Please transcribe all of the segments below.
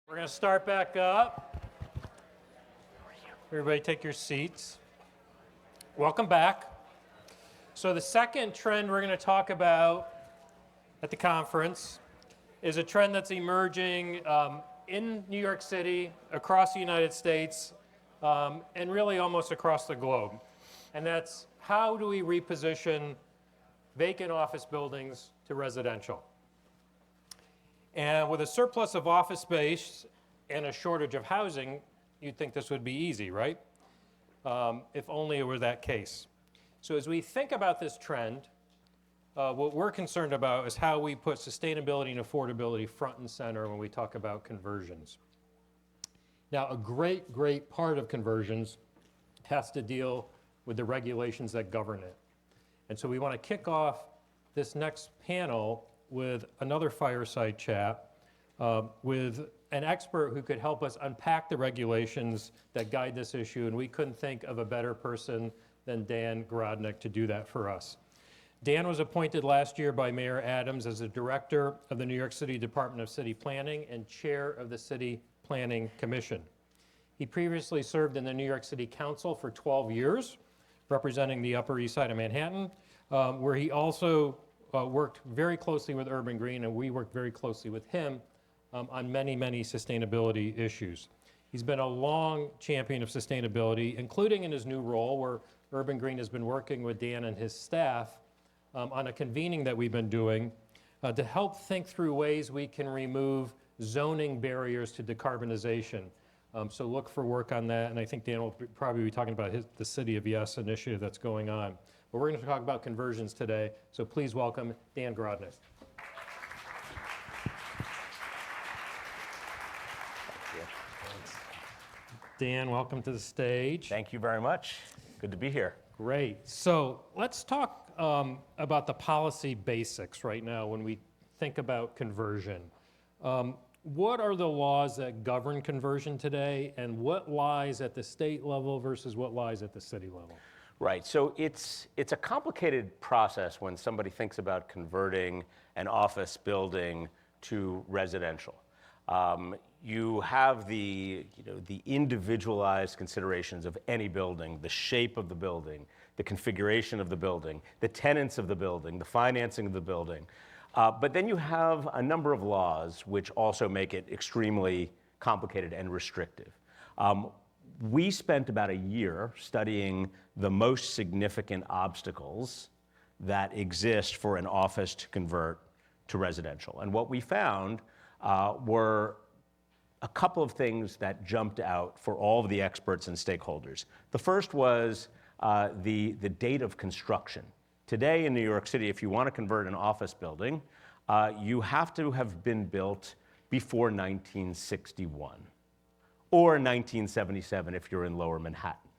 We're going to start back up. Everybody take your seats. Welcome back. So the second trend we're going to talk about at the conference is a trend that's emerging in New York City, across the United States, and really almost across the globe. And that's how do we reposition vacant office buildings to residential? And with a surplus of office space and a shortage of housing, you'd think this would be easy, right? If only it were that case. So as we think about this trend, what we're concerned about is how we put sustainability and affordability front and center when we talk about conversions. Now, a great part of conversions has to deal with the regulations that govern it. And so we want to kick off this next panel with another fireside chat with an expert who could help us unpack the regulations that guide this issue, and we couldn't think of a better person than Dan Garodnick to do that for us. Dan was appointed last year by Mayor Adams as the director of the New York City Department of City Planning and chair of the City Planning Commission. He previously served in the New York City Council for 12 years, representing the Upper East Side of Manhattan, where he also worked very closely with Urban Green, and we worked very closely with him on many sustainability issues. He's been a long champion of sustainability, including in his new role where Urban Green has been working with Dan and his staff on a convening that we've been doing to help think through ways we can remove zoning barriers to decarbonization. So look for work on that, and I think Dan will probably be talking about the City of Yes initiative that's going on. But we're going to talk about conversions today, so please welcome Dan Garodnick. Dan, welcome to the stage. Thank you very much. Good to be here. Great. So let's talk about the policy basics right now when we think about conversion. What are the laws that govern conversion today, and what lies at the state level versus what lies at the city level? Right. So it's a complicated process when somebody thinks about converting an office building to residential. You have the individualized considerations of any building, the shape of the building, the configuration of the building, the tenants of the building, the financing of the building. But then you have a number of laws which also make it extremely complicated and restrictive. We spent about a year studying the most significant obstacles that exist for an office to convert to residential. And what we found were a couple of things that jumped out for all of the experts and stakeholders. The first was the date of construction. Today in New York City, if you want to convert an office building, you have to have been built before 1961 or 1977 if you're in Lower Manhattan.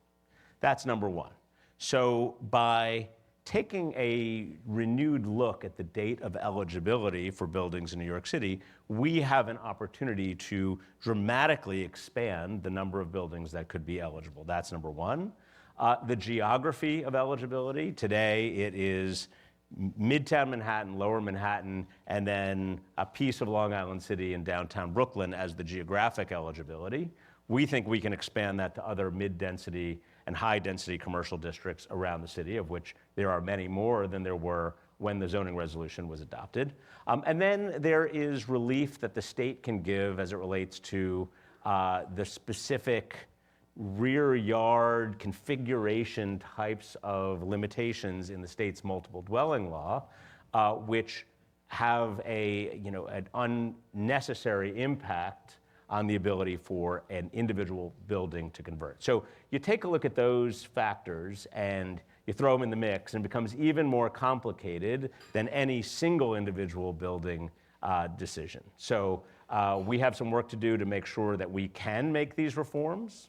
That's number one. So by taking a renewed look at the date of eligibility for buildings in New York City, we have an opportunity to dramatically expand the number of buildings that could be eligible. That's number one. The geography of eligibility, today it is Midtown Manhattan, Lower Manhattan, and then a piece of Long Island City and downtown Brooklyn as the geographic eligibility. We think we can expand that to other mid-density and high-density commercial districts around the city, of which there are many more than there were when the zoning resolution was adopted. And then there is relief that the state can give as it relates to the specific rear yard configuration types of limitations in the state's multiple dwelling law, which have an unnecessary impact on the ability for an individual building to convert. So you take a look at those factors and you throw them in the mix, and it becomes even more complicated than any single individual building decision. So we have some work to do to make sure that we can make these reforms.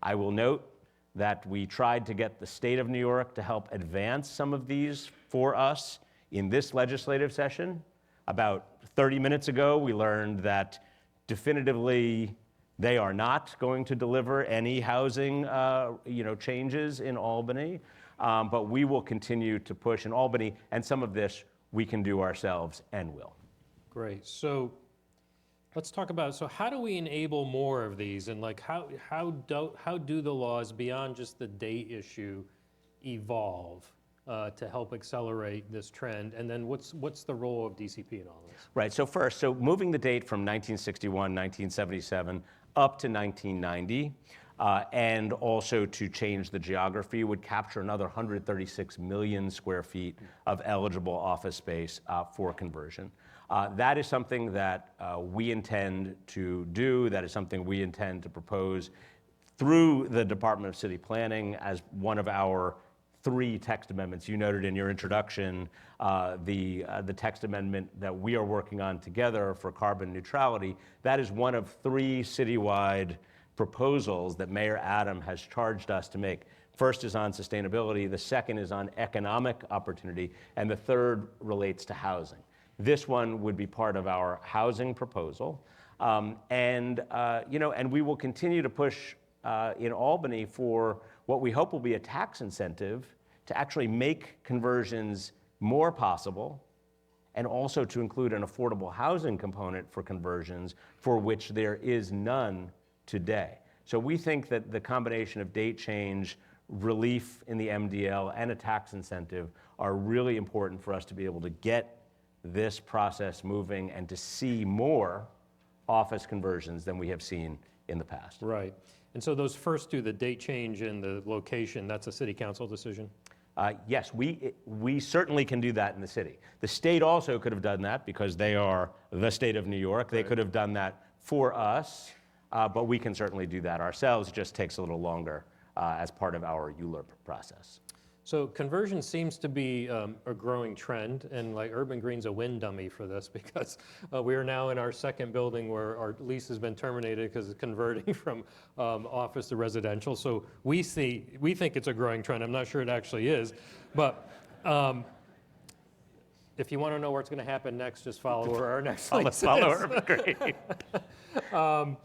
I will note that we tried to get the state of New York to help advance some of these for us in this legislative session. About 30 minutes ago, we learned that definitively they are not going to deliver any housing changes in Albany, but we will continue to push in Albany, and some of this we can do ourselves and will. Great. So Let's talk about, so how do we enable more of these? And like, how do the laws beyond just the date issue evolve to help accelerate this trend? And then what's the role of DCP in all this? Right, so moving the date from 1961, 1977 up to 1990, and also to change the geography would capture another 136 million square feet of eligible office space for conversion. That is something that we intend to do. That is something we intend to propose through the Department of City Planning as one of our 3 text amendments. You noted in your introduction the text amendment that we are working on together for carbon neutrality. That is one of 3 citywide proposals that Mayor Adam has charged us to make. First is on sustainability, the second is on economic opportunity, and the third relates to housing. This one would be part of our housing proposal. And we will continue to push in Albany for what we hope will be a tax incentive to actually make conversions more possible, and also to include an affordable housing component for conversions for which there is none today. So we think that the combination of date change, relief in the MDL, and a tax incentive are really important for us to be able to get this process moving and to see more office conversions than we have seen in the past. Right. And so those first 2, the date change and the location, that's a city council decision? Yes, we certainly can do that in the city. The state also could have done that because they are the state of New York. They could have done that for us, but we can certainly do that ourselves. It just takes a little longer as part of our ULURP process. So conversion seems to be a growing trend, and like Urban Green's a win dummy for this because we are now in our 2nd building where our lease has been terminated because it's converting from office to residential. So we think it's a growing trend. I'm not sure it actually is, but if you want to know where it's going to happen next, just follow where our next lease Follow is. Urban Green.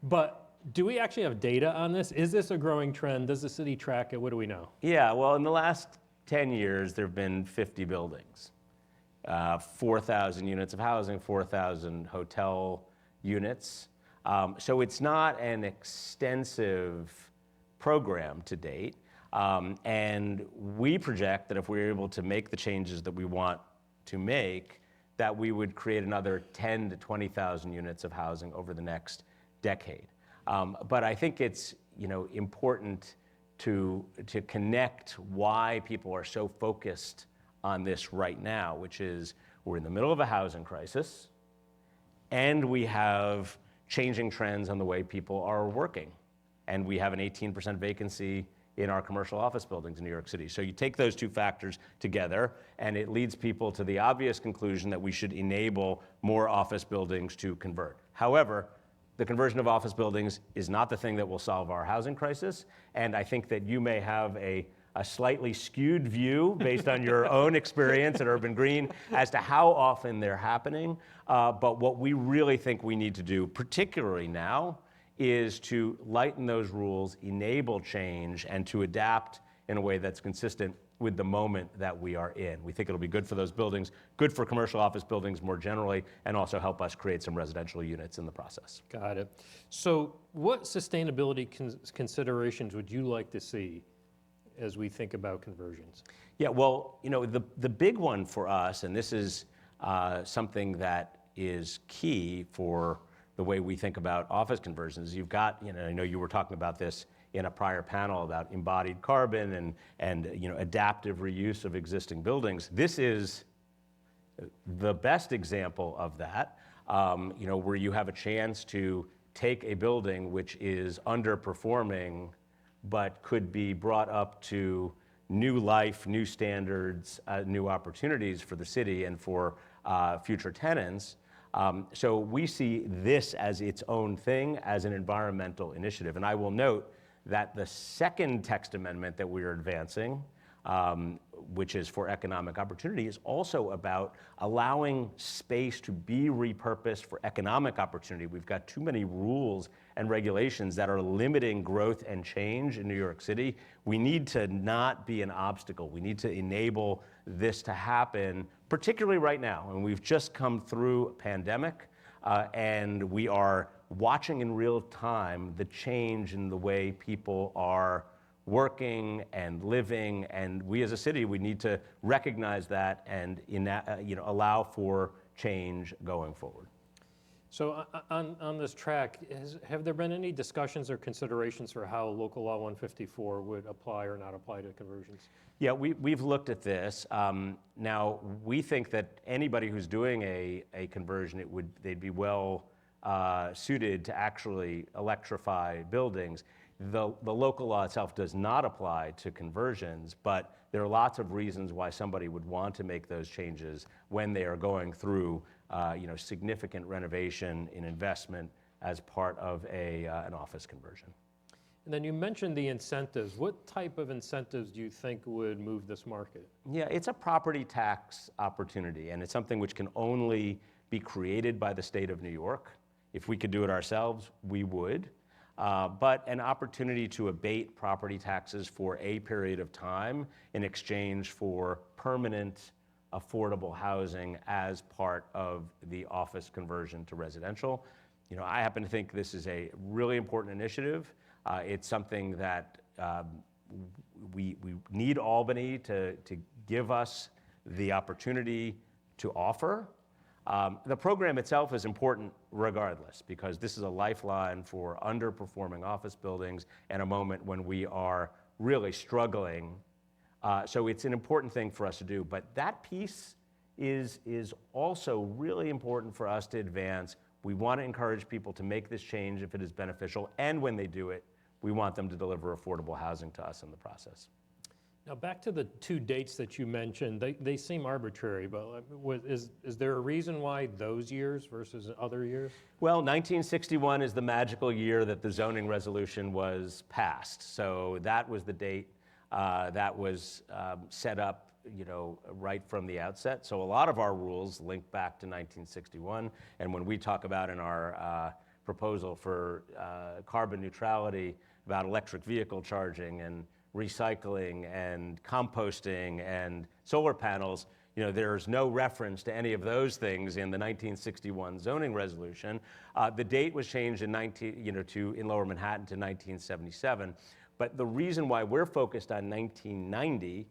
But do we actually have data on this? Is this a growing trend? Does the city track it? What do we know? Yeah, well, in the last 10 years, there have been 50 buildings, 4,000 units of housing, 4,000 hotel units. So it's not an extensive program to date. And we project that if we're able to make the changes that we want to make, that we would create another 10 to 20,000 units of housing over the next decade. But I think it's important to connect why people are so focused on this right now, which is we're in the middle of a housing crisis, and we have changing trends on the way people are working, and we have an 18% vacancy in our commercial office buildings in New York City. So you take those 2 factors together, and it leads people to the obvious conclusion that we should enable more office buildings to convert. However, the conversion of office buildings is not the thing that will solve our housing crisis, and I think that you may have a slightly skewed view based on your own experience at Urban Green as to how often they're happening. But what we really think we need to do, particularly now, is to lighten those rules, enable change, and to adapt in a way that's consistent with the moment that we are in. We think it'll be good for those buildings, good for commercial office buildings more generally, and also help us create some residential units in the process. Got it. So what sustainability considerations would you like to see as we think about conversions? Yeah, well, the big one for us, and this is something that is key for the way we think about office conversions. You've got, I know you were talking about this in a prior panel about embodied carbon and adaptive reuse of existing buildings. This is the best example of that, where you have a chance to take a building which is underperforming but could be brought up to new life, new standards, new opportunities for the city and for future tenants. So we see this as its own thing, as an environmental initiative. And I will note that the second text amendment that we are advancing, which is for economic opportunity, is also about allowing space to be repurposed for economic opportunity. We've got too many rules and regulations that are limiting growth and change in New York City. We need to not be an obstacle. We need to enable this to happen, particularly right now. And we've just come through a pandemic. and we are watching in real time the change in the way people are working and living, and we as a city, we need to recognize that and allow for change going forward. So on this track, have there been any discussions or considerations for how Local Law 154 would apply or not apply to conversions? Yeah, we've looked at this. Now, we think that anybody who's doing a conversion, they'd be well suited to actually electrify buildings. The local law itself does not apply to conversions, but there are lots of reasons why somebody would want to make those changes when they are going through significant renovation in investment as part of an office conversion. And then you mentioned the incentives. What type of incentives do you think would move this market? Yeah, it's a property tax opportunity, and it's something which can only be created by the state of New York. If we could do it ourselves, we would. But an opportunity to abate property taxes for a period of time in exchange for permanent affordable housing as part of the office conversion to residential. I happen to think this is a really important initiative. It's something that we need Albany to give us the opportunity to offer. The program itself is important regardless, because this is a lifeline for underperforming office buildings and a moment when we are really struggling. So it's an important thing for us to do, but that piece is also really important for us to advance. We want to encourage people to make this change if it is beneficial, and when they do it, we want them to deliver affordable housing to us in the process. Now, back to the two dates that you mentioned, they seem arbitrary, but is there a reason why those years versus other years? Well, 1961 is the magical year that the zoning resolution was passed. So that was the date that was set up, right from the outset. So a lot of our rules link back to 1961. And when we talk about in our proposal for carbon neutrality about electric vehicle charging and recycling and composting and solar panels, there's no reference to any of those things in the 1961 zoning resolution. The date was changed in Lower Manhattan to 1977. But the reason why we're focused on 1990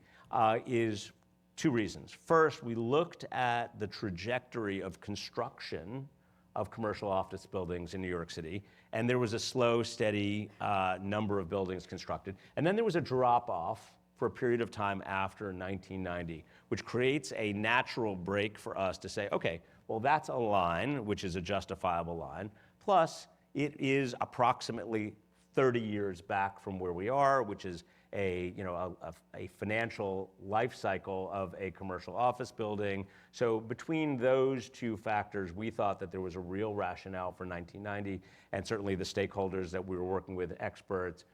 is two reasons. First, we looked at the trajectory of construction of commercial office buildings in New York City, and there was a slow, steady number of buildings constructed. And then there was a drop-off for a period of time after 1990, which creates a natural break for us to say, okay, well, that's a line, which is a justifiable line, plus it is approximately 30 years back from where we are, which is a financial life cycle of a commercial office building. So between those two factors, we thought that there was a real rationale for 1990, and certainly the stakeholders that we were working with, experts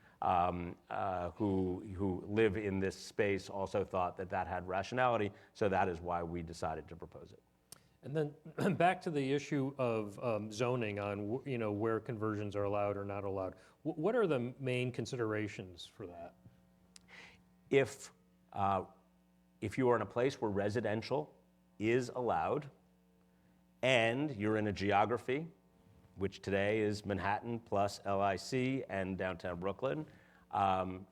who live in this space, also thought that that had rationality. So that is why we decided to propose it. And then back to the issue of zoning on where conversions are allowed or not allowed. What are the main considerations for that? If you are in a place where residential is allowed, and you're in a geography, which today is Manhattan plus LIC and downtown Brooklyn,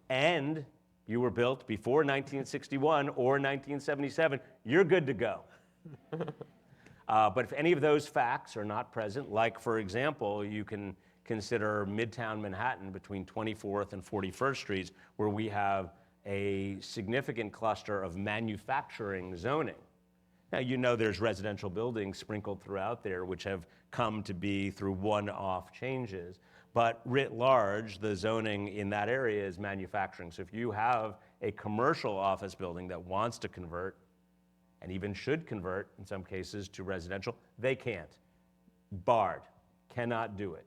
and you were built before 1961 or 1977, you're good to go. But if any of those facts are not present, like, for example, you can consider Midtown Manhattan between 24th and 41st Streets, where we have a significant cluster of manufacturing zoning. Now, there's residential buildings sprinkled throughout there, which have come to be through one-off changes. But writ large, the zoning in that area is manufacturing. So if you have a commercial office building that wants to convert, and even should convert in some cases to residential, they can't. Barred, cannot do it.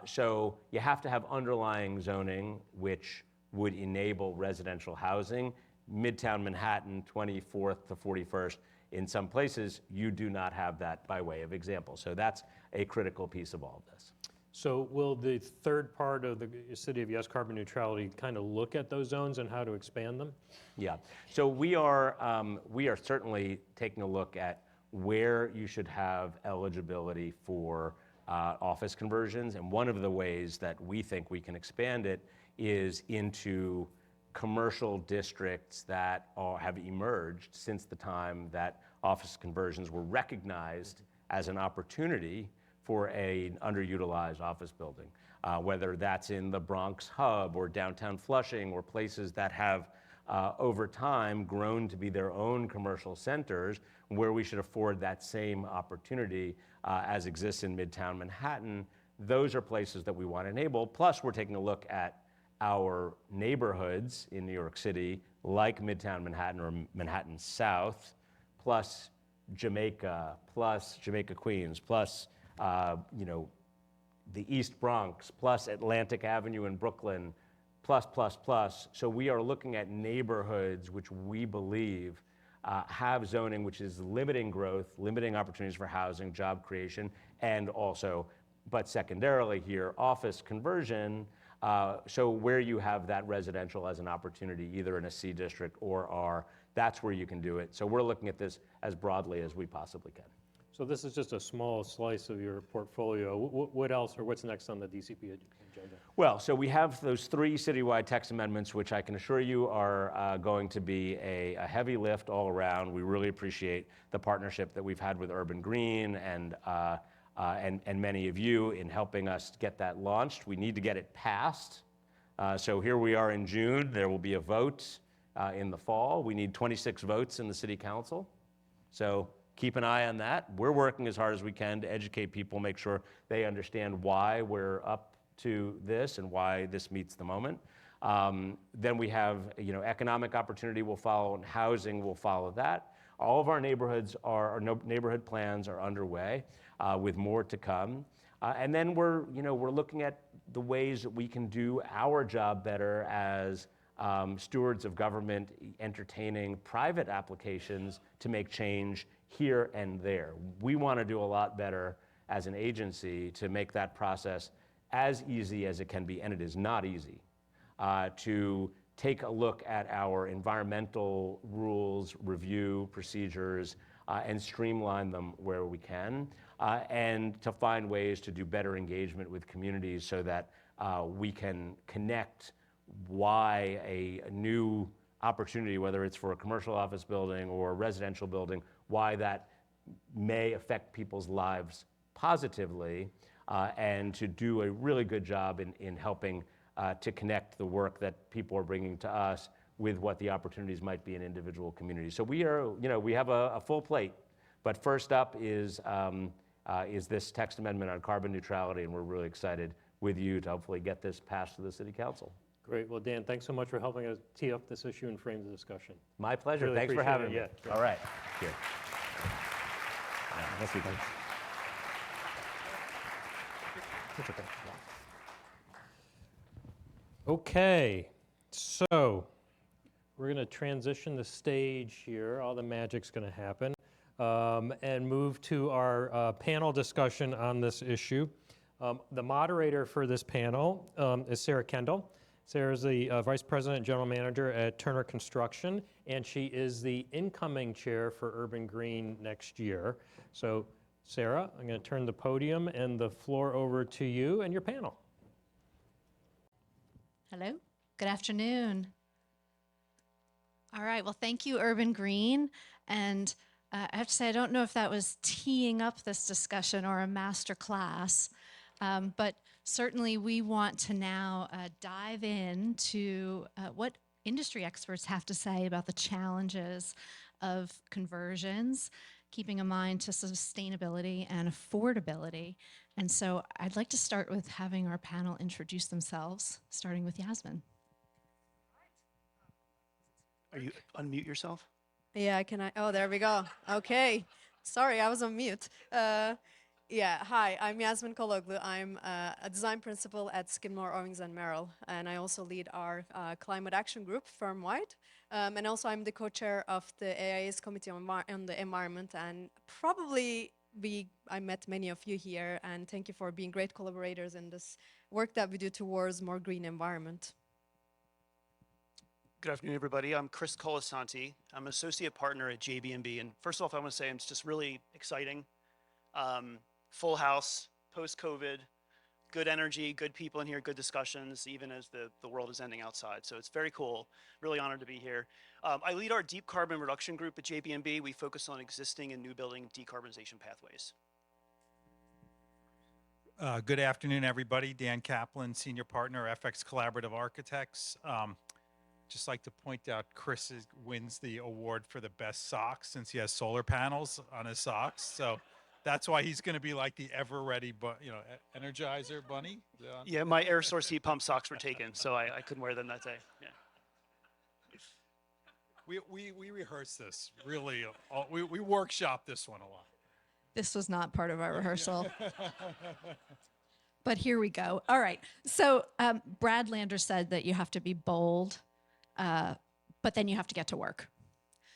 So you have to have underlying zoning which would enable residential housing. Midtown Manhattan, 24th to 41st, in some places, you do not have that by way of example. So that's a critical piece of all of this. So will the third part of the City of Yes carbon neutrality kind of look at those zones and how to expand them? Yeah. So we are certainly taking a look at where you should have eligibility for office conversions. And one of the ways that we think we can expand it is into commercial districts that have emerged since the time that office conversions were recognized as an opportunity for an underutilized office building, whether that's in the Bronx hub or downtown Flushing or places that have over time grown to be their own commercial centers where we should afford that same opportunity as exists in Midtown Manhattan. Those are places that we want to enable. Plus, we're taking a look at our neighborhoods in New York City, like Midtown Manhattan or Manhattan South, plus Jamaica, plus Jamaica Queens, plus the East Bronx, plus Atlantic Avenue in Brooklyn, plus. So we are looking at neighborhoods which we believe have zoning which is limiting growth, limiting opportunities for housing, job creation, and also, but secondarily here, office conversion. So where you have that residential as an opportunity, either in a C district or R, that's where you can do it. So we're looking at this as broadly as we possibly can. So this is just a small slice of your portfolio. What else, or what's next on the DCP agenda? Well, so we have those 3 citywide text amendments, which I can assure you are going to be a heavy lift all around. We really appreciate the partnership that we've had with Urban Green and many of you in helping us get that launched. We need to get it passed. So here we are in June. There will be a vote in the fall. We need 26 votes in the City Council. So keep an eye on that. We're working as hard as we can to educate people, make sure they understand why we're up to this and why this meets the moment. Then we have, economic opportunity will follow and housing will follow that. All of our neighborhoods our neighborhood plans are underway with more to come. And then we're looking at the ways that we can do our job better as stewards of government, entertaining private applications to make change here and there. We want to do a lot better as an agency to make that process as easy as it can be, and it is not easy, to take a look at our environmental rules, review procedures, and streamline them where we can, and to find ways to do better engagement with communities so that we can connect why a new opportunity, whether it's for a commercial office building or a residential building, why that may affect people's lives positively, and to do a really good job in helping to connect the work that people are bringing to us with what the opportunities might be in individual communities. So we have a full plate, but first up is this text amendment on carbon neutrality, and we're really excited with you to hopefully get this passed to the City Council. Great. Well, Dan, thanks so much for helping us tee up this issue and frame the discussion. My pleasure. Really Thanks for having me. it. Yeah. All right. Here. Thank you. That's okay. Okay, so we're going to transition the stage here. All the magic's going to happen, and move to our panel discussion on this issue. The moderator for this panel is Sara Kendall. Sara is the Vice President and General Manager at Turner Construction, and she is the incoming chair for Urban Green next year. So, Sara, I'm going to turn the podium and the floor over to you and your panel. Hello, good afternoon. All right, well, thank you, Urban Green. And I have to say, I don't know if that was teeing up this discussion or a master class, but certainly we want to now dive into what industry experts have to say about the challenges of conversions, keeping in mind to sustainability and affordability. And so I'd like to start with having our panel introduce themselves, starting with Yasemin. Are you unmute yourself? Yeah, can I? Oh, there we go. Okay. Sorry, I was on mute. Yeah, hi, I'm Yasemin Kologlu. I'm a design principal at Skidmore, Owings, and Merrill, and I also lead our climate action group firm-wide. And also I'm the co-chair of the AIA's Committee on the Environment, and probably I met many of you here, and thank you for being great collaborators in this work that we do towards more green environment. Good afternoon, everybody. I'm Chris Colasanti. I'm an associate partner at JB&B. And first off, I want to say it's just really exciting. Full house, post-COVID, good energy, good people in here, good discussions, even as the world is ending outside. So it's very cool. Really honored to be here. I lead our deep carbon reduction group at JB&B. We focus on existing and new building decarbonization pathways. Good afternoon, everybody. Dan Kaplan, Senior Partner, FXCollaborative Architects. Just like to point out, Chris wins the award for the best socks since he has solar panels on his socks. So that's why he's going to be like the ever-ready, Energizer bunny. Yeah, my air source heat pump socks were taken, so I couldn't wear them that day. Yeah. We rehearsed this really. We workshopped this one a lot. This was not part of our rehearsal. But here we go. All right. So Brad Lander said that you have to be bold, but then you have to get to work.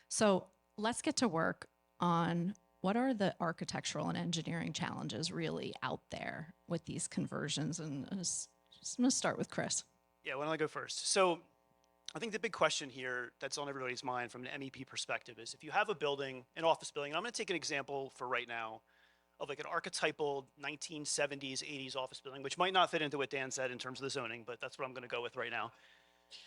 So let's get to work on what are the architectural and engineering challenges really out there with these conversions. And I'm going to start with Chris. Yeah, why don't I go first? So I think the big question here that's on everybody's mind from an MEP perspective is if you have a building, an office building, and I'm going to take an example for right now of like an archetypal 1970s, 80s office building, which might not fit into what Dan said in terms of the zoning, but that's what I'm going to go with right now.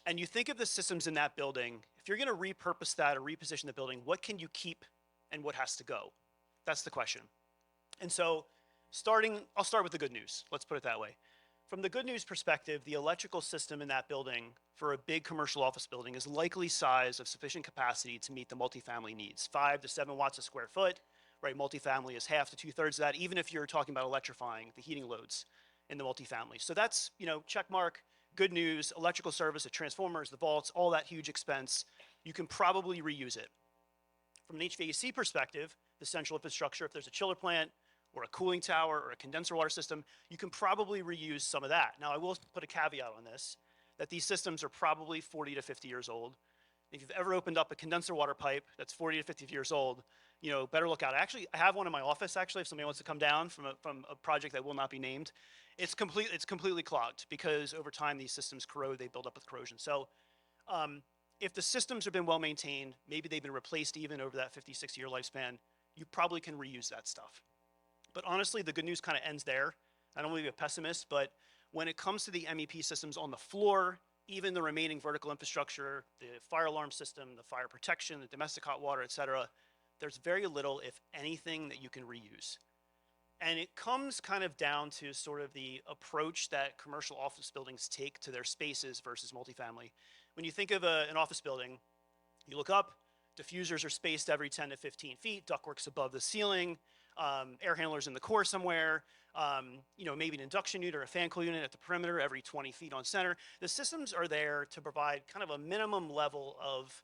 And you think of the systems in that building, if you're going to repurpose that or reposition the building, what can you keep and what has to go? That's the question. And so I'll start with the good news. Let's put it that way. From the good news perspective, the electrical system in that building for a big commercial office building is likely size of sufficient capacity to meet the multifamily needs. 5 to 7 watts a square foot, right? Multifamily is half to 2/3 of that, even if you're talking about electrifying the heating loads in the multifamily. So that's, check mark, good news, electrical service, the transformers, the vaults, all that huge expense. You can probably reuse it. From an HVAC perspective, the central infrastructure, if there's a chiller plant, or a cooling tower, or a condenser water system, you can probably reuse some of that. Now, I will put a caveat on this, that these systems are probably 40 to 50 years old. If you've ever opened up a condenser water pipe that's 40 to 50 years old, better look out. Actually, I have one in my office, actually, if somebody wants to come down from a project that will not be named. It's completely clogged because over time these systems corrode, they build up with corrosion. So if the systems have been well maintained, maybe they've been replaced even over that 50, 60-year lifespan, you probably can reuse that stuff. But honestly, the good news kind of ends there. I don't want to be a pessimist, but when it comes to the MEP systems on the floor, even the remaining vertical infrastructure, the fire alarm system, the fire protection, the domestic hot water, et cetera, there's very little, if anything, that you can reuse. And it comes kind of down to sort of the approach that commercial office buildings take to their spaces versus multifamily. When you think of an office building, you look up, diffusers are spaced every 10 to 15 feet, ductwork's above the ceiling, air handlers in the core somewhere, maybe an induction unit or a fan coil unit at the perimeter every 20 feet on center. The systems are there to provide kind of a minimum level of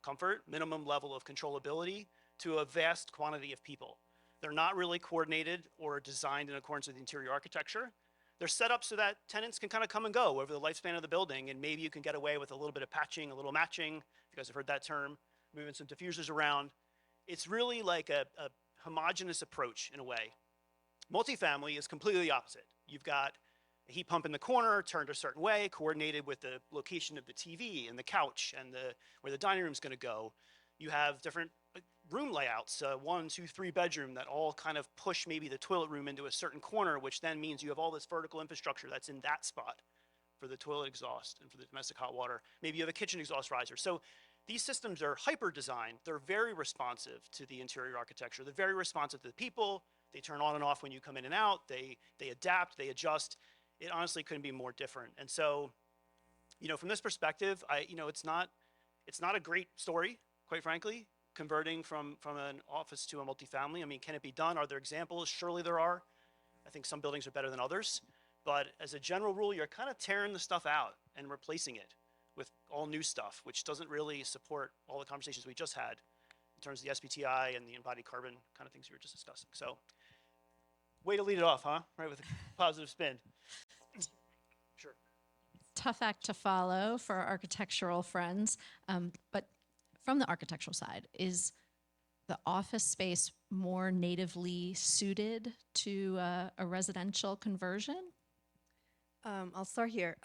comfort, minimum level of controllability to a vast quantity of people. They're not really coordinated or designed in accordance with the interior architecture. They're set up so that tenants can kind of come and go over the lifespan of the building, and maybe you can get away with a little bit of patching, a little matching. You guys have heard that term, moving some diffusers around. It's really like a homogeneous approach in a way. Multifamily is completely the opposite. You've got a heat pump in the corner, turned a certain way, coordinated with the location of the TV and the couch and where the dining room is going to go. You have different room layouts, 1, 2, 3 bedroom that all kind of push maybe the toilet room into a certain corner, which then means you have all this vertical infrastructure that's in that spot for the toilet exhaust and for the domestic hot water. Maybe you have a kitchen exhaust riser. So these systems are hyper designed. They're very responsive to the interior architecture. They're very responsive to the people. They turn on and off when you come in and out. They adapt, they adjust. It honestly couldn't be more different. And so, from this perspective, it's not a great story, quite frankly, converting from an office to a multifamily. I mean, can it be done? Are there examples? Surely there are. I think some buildings are better than others. But as a general rule, you're kind of tearing the stuff out and replacing it with all new stuff, which doesn't really support all the conversations we just had in terms of the SBTI and the embodied carbon kind of things we were just discussing. So, way to lead it off, huh? Right, with a positive spin. Sure. Tough act to follow for our architectural friends, but from the architectural side, is the office space more natively suited to a residential conversion? I'll start here.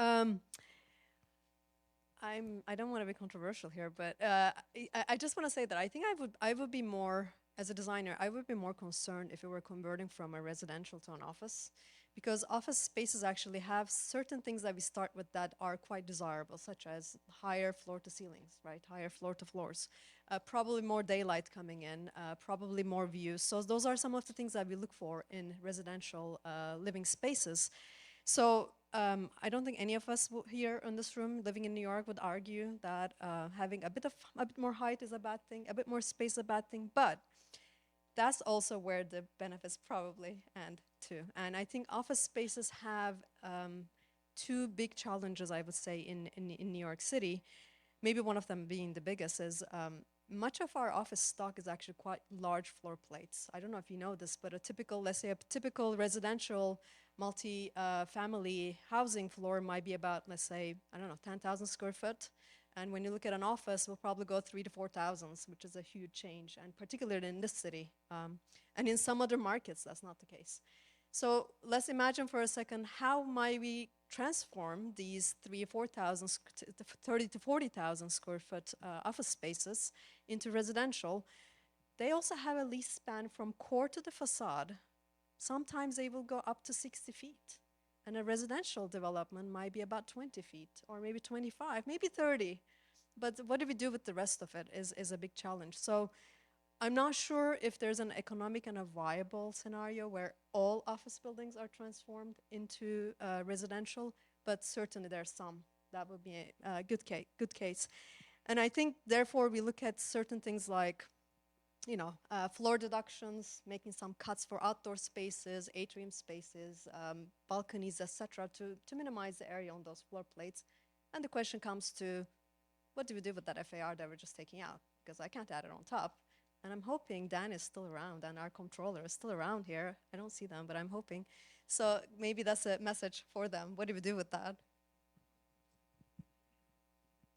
I don't want to be controversial here, but I just want to say that I think I would be more, as a designer, I would be more concerned if we were converting from a residential to an office, because office spaces actually have certain things that we start with that are quite desirable, such as higher floor to ceilings, right? Higher floor to floors, probably more daylight coming in, probably more views. So those are some of the things that we look for in residential living spaces. So I don't think any of us here in this room living in New York would argue that having a bit more height is a bad thing, a bit more space is a bad thing, but that's also where the benefits probably end too. And I think office spaces have two big challenges, I would say, in New York City. Maybe one of them being the biggest is much of our office stock is actually quite large floor plates. I don't know if you know this, but a typical, let's say a typical residential multi-family housing floor might be about, let's say, I don't know, 10,000 square foot. And when you look at an office, we'll probably go 3 to 4,000, which is a huge change, and particularly in this city. And in some other markets, that's not the case. So let's imagine for a second, how might we transform these 30 to 40,000 square foot office spaces into residential? They also have a lease span from core to the facade. Sometimes they will go up to 60 feet. And a residential development might be about 20 feet, or maybe 25, maybe 30. But what do we do with the rest of it is a big challenge. So I'm not sure if there's an economic and a viable scenario where all office buildings are transformed into residential, but certainly there's some. That would be a good case. And I think, therefore, we look at certain things like, you know, floor deductions, making some cuts for outdoor spaces, atrium spaces, balconies, etc., to minimize the area on those floor plates. And the question comes to, what do we do with that FAR that we're just taking out? Because I can't add it on top. And I'm hoping Dan is still around and our comptroller is still around here. I don't see them, but I'm hoping. So maybe that's a message for them. What do we do with that?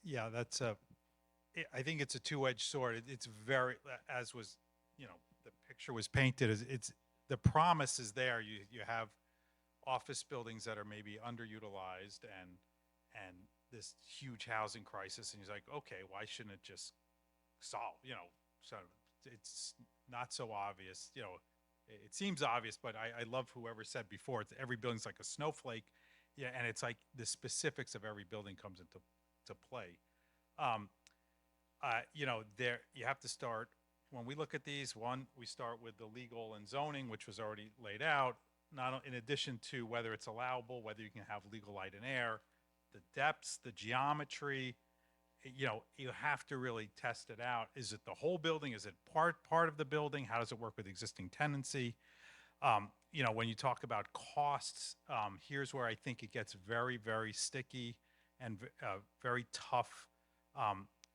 Yeah, that's I think it's a two-edged sword. It's very, as was, you know, the picture was painted, it's the promise is there. You have office buildings that are maybe underutilized and this huge housing crisis, and he's like, okay, why shouldn't it just solve, you know? So it's not so obvious, you know. It seems obvious, but I love whoever said before, it's every building's like a snowflake. Yeah, and it's like the specifics of every building comes into play. You know, there you have to start, when we look at these, one, we start with the legal and zoning, which was already laid out, not in addition to whether it's allowable, whether you can have legal light and air, the depths, the geometry. You know, you have to really test it out. Is it the whole building? Is it part of the building? How does it work with existing tenancy? You know, when you talk about costs, here's where I think it gets very, very sticky and very tough.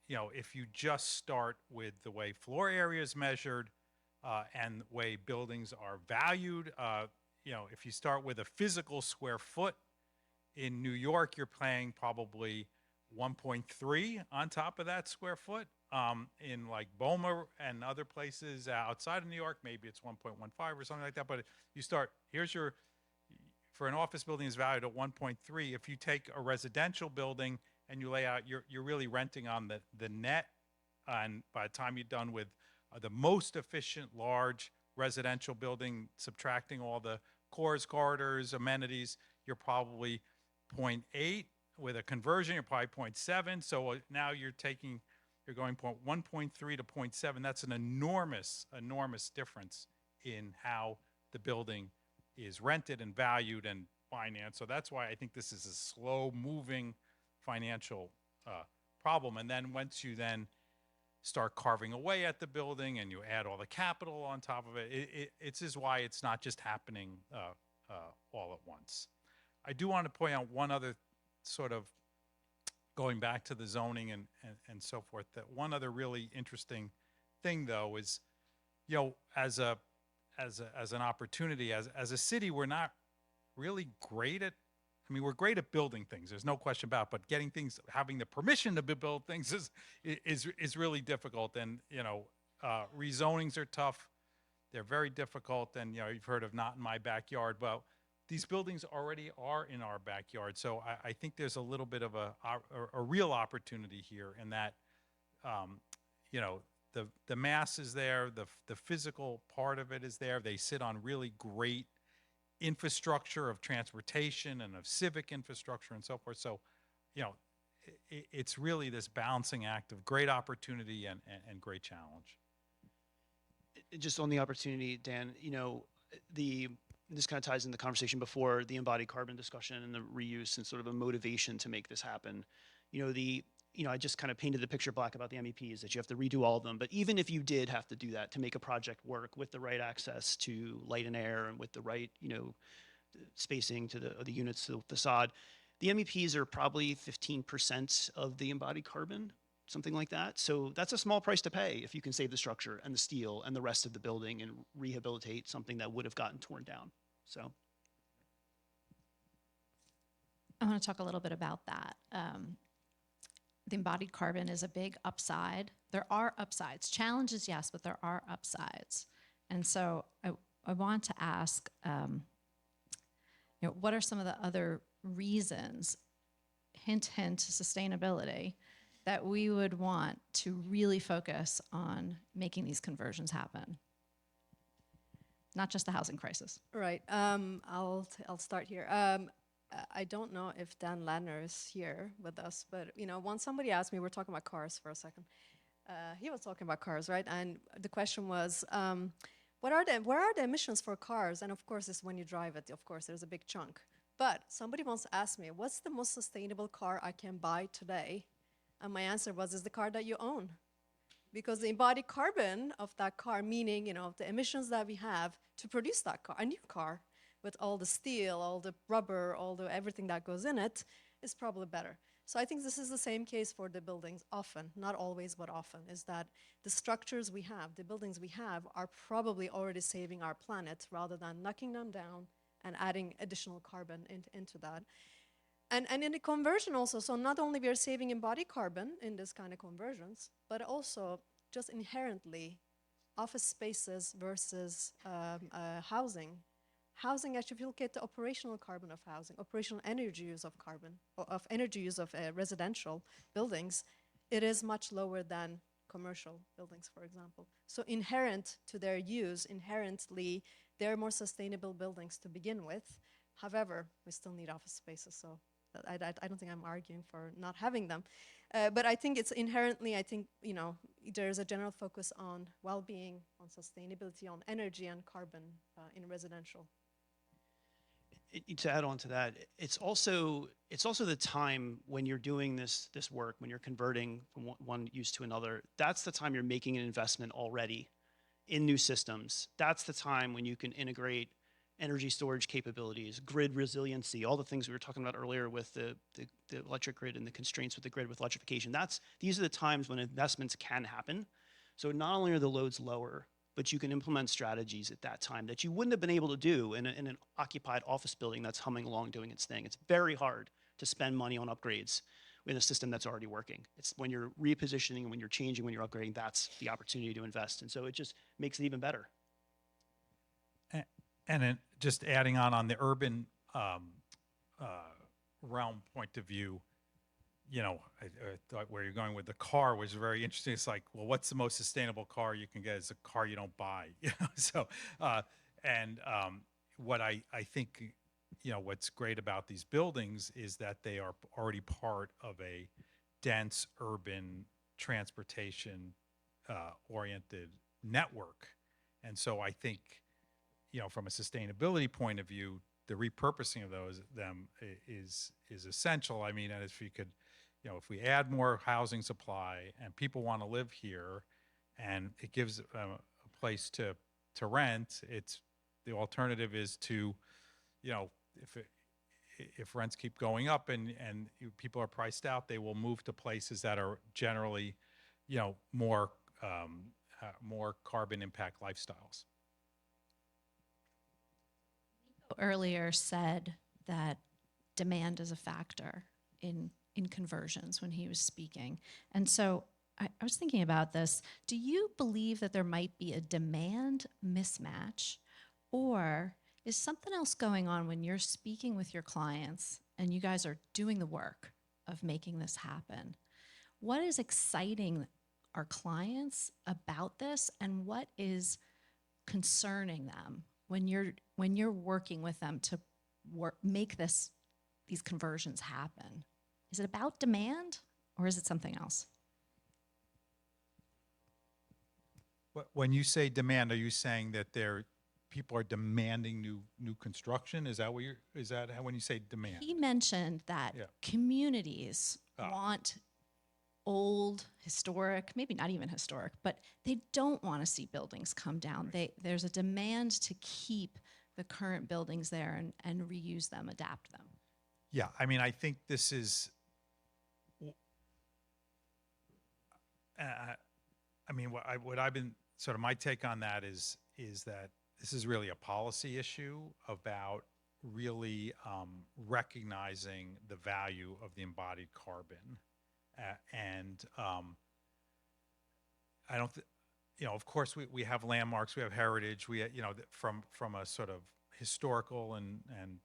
You know, if you just start with the way floor area is measured and the way buildings are valued, you know, if you start with a physical square foot, in New York, you're paying probably 1.3 on top of that square foot. In like Boma and other places outside of New York, maybe it's 1.15 or something like that. But you start, here's your, for an office building is valued at 1.3. If you take a residential building and you lay out, you're really renting on the net. And by the time you're done with the most efficient large residential building, subtracting all the cores, corridors, amenities, you're probably 0.8. With a conversion, you're probably 0.7. So now you're going 1.3 to 0.7. That's an enormous, enormous difference in how the building is rented and valued and financed. So that's why I think this is a slow-moving financial problem. And then once you then start carving away at the building and you add all the capital on top of it, it's is why it's not just happening all at once. I do want to point out one other sort of going back to the zoning and so forth, that one other really interesting thing though is, you know, as an opportunity, as a city, we're not really great at, I mean, we're great at building things, there's no question about it, but getting things, having the permission to build things is really difficult. And, you know, rezonings are tough. They're very difficult. And, you know, you've heard of not in my backyard, but these buildings already are in our backyard. So I think there's a little bit of a real opportunity here in that, you know, the mass is there, the physical part of it is there. They sit on really great infrastructure of transportation and of civic infrastructure and so forth. So, you know, it's really this balancing act of great opportunity and great challenge. Just on the opportunity, Dan, you know, this kind of ties in the conversation before, the embodied carbon discussion and the reuse and sort of a motivation to make this happen. You know, I just kind of painted the picture black about the MEPs, that you have to redo all of them. But even if you did have to do that to make a project work with the right access to light and air and with the right, you know, spacing to the units to the facade, the MEPs are probably 15% of the embodied carbon, something like that. So that's a small price to pay if you can save the structure and the steel and the rest of the building and rehabilitate something that would have gotten torn down. So I want to talk a little bit about that. The embodied carbon is a big upside. There are upsides. Challenges, yes, but there are upsides. And so I want to ask, you know, what are some of the other reasons, hint, hint, sustainability, that we would want to really focus on making these conversions happen? Not just the housing crisis. Right. I'll start here. I don't know if Dan Ladner is here with us, but you know, once somebody asked me, we're talking about cars for a second. He was talking about cars, right? And the question was, where are the emissions for cars? And of course, it's when you drive it. Of course, there's a big chunk. But somebody once asked me, what's the most sustainable car I can buy today? And my answer was, is the car that you own. Because the embodied carbon of that car, meaning, you know, the emissions that we have to produce that car, a new car, with all the steel, all the rubber, everything that goes in it, is probably better. So I think this is the same case for the buildings often, not always, but often, is that the structures we have, the buildings we have, are probably already saving our planet rather than knocking them down and adding additional carbon into that. And in the conversion also, so not only we are saving embodied carbon in this kind of conversions, but also just inherently office spaces versus housing. Housing, actually, if you look at the operational carbon of housing, operational energy use of carbon, of energy use of residential buildings, it is much lower than commercial buildings, for example. So inherent to their use, inherently, they're more sustainable buildings to begin with. However, we still need office spaces, so I don't think I'm arguing for not having them. But I think it's inherently, I think, you know, there's a general focus on well-being, on sustainability, on energy and carbon in residential. To add on to that, it's also the time when you're doing this work, when you're converting from one use to another, that's the time you're making an investment already in new systems. That's the time when you can integrate energy storage capabilities, grid resiliency, all the things we were talking about earlier with the electric grid and the constraints with the grid with electrification. These are the times when investments can happen. So not only are the loads lower, but you can implement strategies at that time that you wouldn't have been able to do in an occupied office building that's humming along doing its thing. It's very hard to spend money on upgrades in a system that's already working. It's when you're repositioning, when you're changing, when you're upgrading, that's the opportunity to invest. And so it just makes it even better. And then just adding on the urban realm point of view, you know, I thought where you're going with the car was very interesting. It's like, well, what's the most sustainable car you can get? Is a car you don't buy. You know? So, what I think, you know, what's great about these buildings is that they are already part of a dense urban transportation oriented network. And so I think, you know, from a sustainability point of view, the repurposing of them is essential. I mean, and if you could, you know, if we add more housing supply and people want to live here, and it gives a place to rent, the alternative is to, you know, if rents keep going up and people are priced out, they will move to places that are generally, you know, more carbon impact lifestyles. Earlier said that demand is a factor in conversions when he was speaking. And so I was thinking about this. Do you believe that there might be a demand mismatch, or Is something else going on when you're speaking with your clients and you guys are doing the work of making this happen? What is exciting our clients about this, and what is concerning them when you're working with them to make these conversions happen? Is it about demand, or is it something else? When you say demand, are you saying that people are demanding new construction? Is that when you say demand? He mentioned that Yeah. communities want old, historic, maybe not even historic, but they don't want to see buildings come down. There's a demand to keep the current buildings there and reuse them, adapt them. Yeah, I mean, I think this is, I mean, what I've been, sort of my take on that is that this is really a policy issue about really recognizing the value of the embodied carbon. I don't, of course we have landmarks, we have heritage, from a sort of historical, and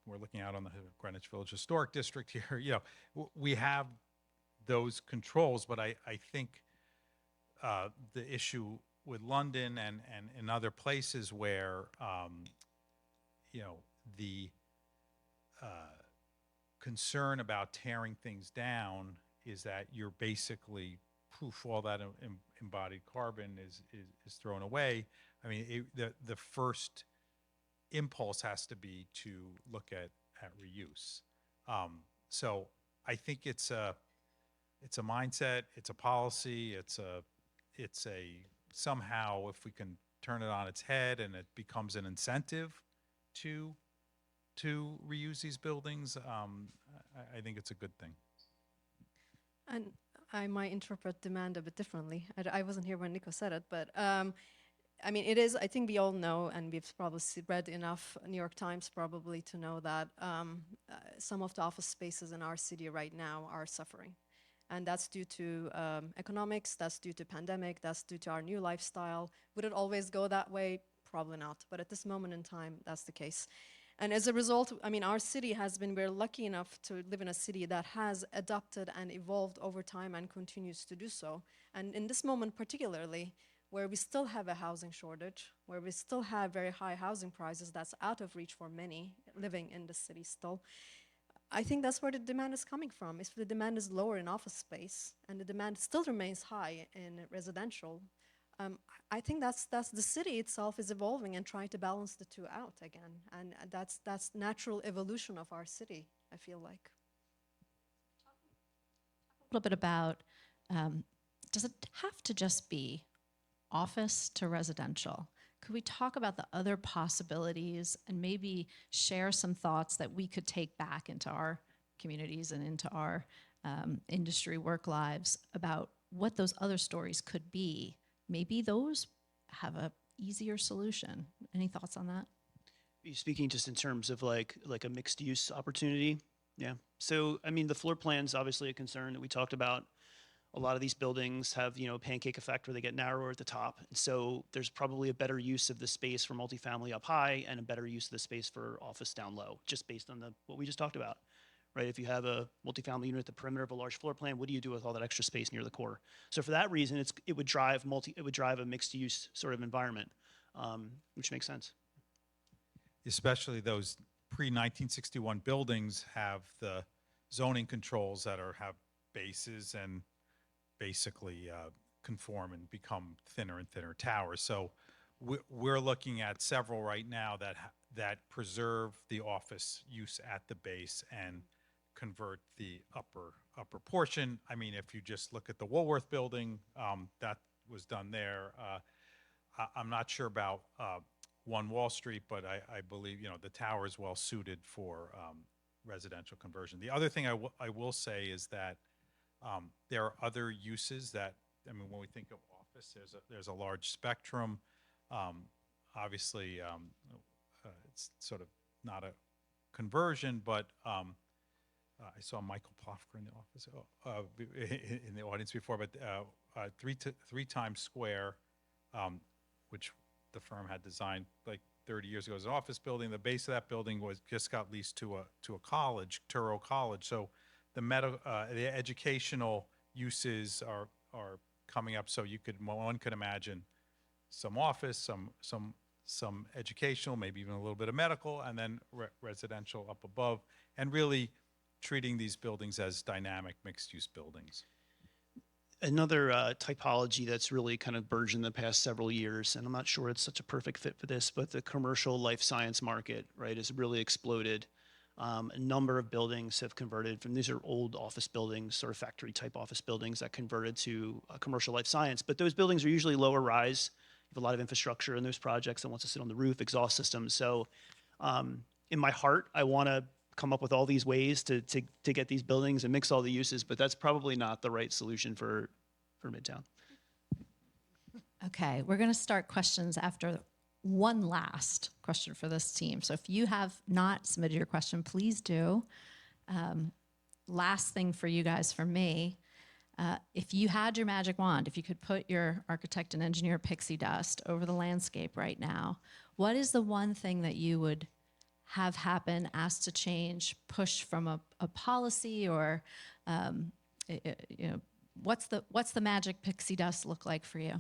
we're looking out on the Greenwich Village Historic District here, we have those controls, but I think the issue with London and in other places where, the concern about tearing things down is that you're basically poof, all that embodied carbon is thrown away. I mean, the first impulse has to be to look at reuse. So I think it's a mindset, it's a policy, it's a somehow, if we can turn it on its head and it becomes an incentive to reuse these buildings, I think it's a good thing. And I might interpret demand a bit differently. I wasn't here when Nico said it, but I mean, it is, I think we all know, and we've probably read enough New York Times probably to know that some of the office spaces in our city right now are suffering. And that's due to economics, that's due to pandemic, that's due to our new lifestyle. Would it always go that way? Probably not. But at this moment in time, that's the case. And as a result, I mean, our city has been very lucky enough to live in a city that has adapted and evolved over time and continues to do so. And in this moment particularly, where we still have a housing shortage, where we still have very high housing prices that's out of reach for many living in the city still, I think that's where the demand is coming from. If the demand is lower in office space and the demand still remains high in residential, I think that's the city itself is evolving and trying to balance the two out again. And that's natural evolution of our city, I feel like. A little bit about, does it have to just be office to residential? Could we talk about the other possibilities and maybe share some thoughts that we could take back into our communities and into our industry work lives about what those other stories could be? Maybe those have a easier solution. Any thoughts on that? Are you speaking just in terms of like a mixed use opportunity? Yeah. So, I mean, the floor plan's obviously a concern that we talked about. A lot of these buildings have, pancake effect where they get narrower at the top. And so there's probably a better use of the space for multifamily up high and a better use of the space for office down low, just based on what we just talked about, right? If you have a multifamily unit at the perimeter of a large floor plan, what do you do with all that extra space near the core? So for that reason, it would drive a mixed use sort of environment, which makes sense. Especially those pre-1961 buildings have the zoning controls that have bases and basically conform and become thinner and thinner towers. So we're looking at several right now that preserve the office use at the base and convert the upper portion. I mean, if you just look at the Woolworth building, that was done there. I'm not sure about One Wall Street, but I believe the tower is well suited for residential conversion. The other thing I will say is that there are other uses that, I mean, when we think of office, there's a large spectrum. Obviously, it's sort of not a conversion, but I saw Michael Plofker in the office, in the audience before, but 3 Times Square, which the firm had designed, like 30 years ago as an office building. The base of that building was just got leased to a college, Turo College. So the educational uses are coming up. So one could imagine some office, some educational, maybe even a little bit of medical, and then residential up above, and really treating these buildings as dynamic mixed-use buildings. Another typology that's really kind of burgeoned the past several years, and I'm not sure it's such a perfect fit for this, but the commercial life science market, right, has really exploded. A number of buildings have converted from, these are old office buildings, sort of factory type office buildings that converted to commercial life science, but those buildings are usually lower rise. You have a lot of infrastructure in those projects that wants to sit on the roof, exhaust systems. So in my heart, I want to come up with all these ways to get these buildings and mix all the uses, but that's probably not the right solution for Midtown. Okay, we're going to start questions after one last question for this team. So if you have not submitted your question, please do. Last thing for you guys, from me, if you had your magic wand, if you could put your architect and engineer pixie dust over the landscape right now, what is the one thing that you would have happen, ask to change, push from a policy, or what's the magic pixie dust look like for you?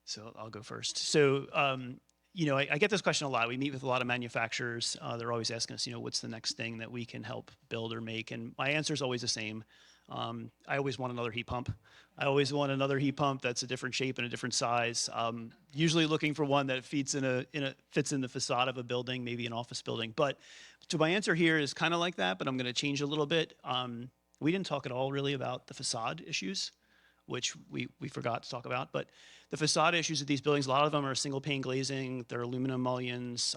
So I'll go first. So, I get this question a lot. We meet with a lot of manufacturers. They're always asking us, what's the next thing that we can help build or make? And my answer is always the same. I always want another heat pump. I always want another heat pump that's a different shape and a different size. Usually looking for one that fits in the facade of a building, maybe an office building. But to my answer here is kind of like that, but I'm going to change a little bit. We didn't talk at all really about the facade issues, which we forgot to talk about. But the facade issues of these buildings, a lot of them are single pane glazing. They're aluminum mullions.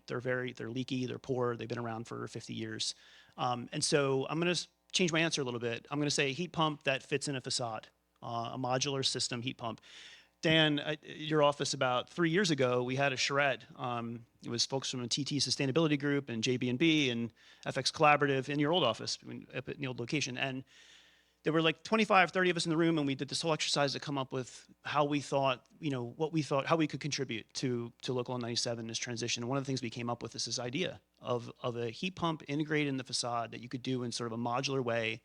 They're leaky. They're poor. They've been around for 50 years. And so I'm going to change my answer a little bit. I'm going to say heat pump that fits in a facade, a modular system heat pump. Dan, at your office about 3 years ago, we had a charrette. It was folks from a TT Sustainability Group and JB&B and FXCollaborative in your old office, up at the old location. And there were like 25, 30 of us in the room, and we did this whole exercise to come up with how we thought, how we could contribute to Local 97 in this transition. And one of the things we came up with is this idea of a heat pump integrated in the facade that you could do in sort of a modular way